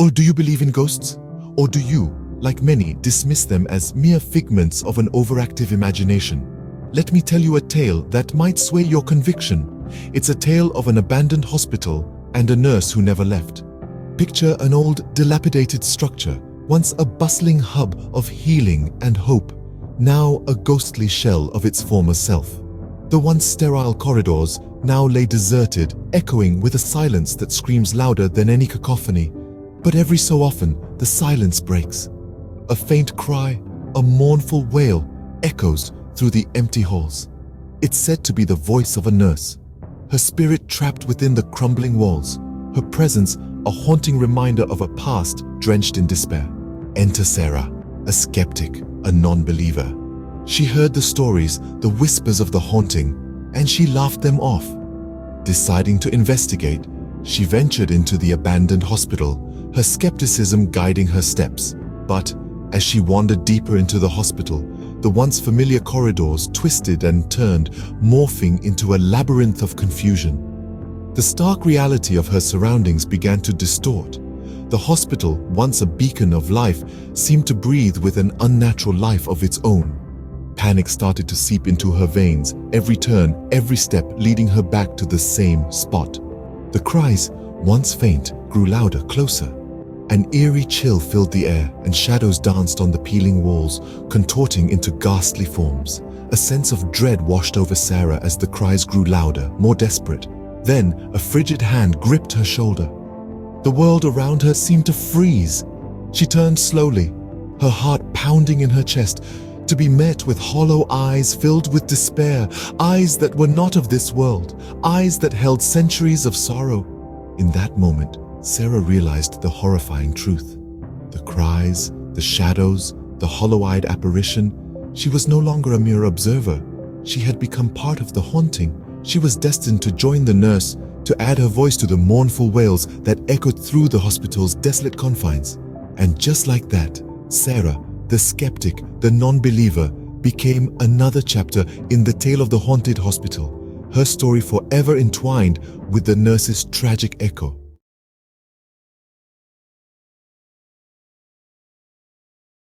Or do you believe in ghosts? Or do you, like many, dismiss them as mere figments of an overactive imagination? Let me tell you a tale that might sway your conviction. It's a tale of an abandoned hospital and a nurse who never left. Picture an old, dilapidated structure, once a bustling hub of healing and hope, now a ghostly shell of its former self. The once sterile corridors now lay deserted, echoing with a silence that screams louder than any cacophony. But every so often, the silence breaks. A faint cry, a mournful wail, echoes through the empty halls. It's said to be the voice of a nurse, her spirit trapped within the crumbling walls, her presence a haunting reminder of a past drenched in despair. Enter Sarah, a skeptic, a non-believer. She heard the stories, the whispers of the haunting, and she laughed them off. Deciding to investigate, she ventured into the abandoned hospital, her skepticism guiding her steps. But as she wandered deeper into the hospital, the once familiar corridors twisted and turned, morphing into a labyrinth of confusion. The stark reality of her surroundings began to distort. The hospital, once a beacon of life, seemed to breathe with an unnatural life of its own. Panic started to seep into her veins, every turn, every step leading her back to the same spot. The cries, once faint, grew louder, closer. An eerie chill filled the air, and shadows danced on the peeling walls, contorting into ghastly forms. A sense of dread washed over Sarah as the cries grew louder, more desperate. Then, a frigid hand gripped her shoulder. The world around her seemed to freeze. She turned slowly, her heart pounding in her chest, to be met with hollow eyes filled with despair, eyes that were not of this world, eyes that held centuries of sorrow. In that moment, Sarah realized the horrifying truth. The cries, the shadows, the hollow-eyed apparition. She was no longer a mere observer. She had become part of the haunting. She was destined to join the nurse, to add her voice to the mournful wails that echoed through the hospital's desolate confines. And just like that, Sarah, the skeptic, the non-believer, became another chapter in the tale of the haunted hospital, her story forever entwined with the nurse's tragic echo.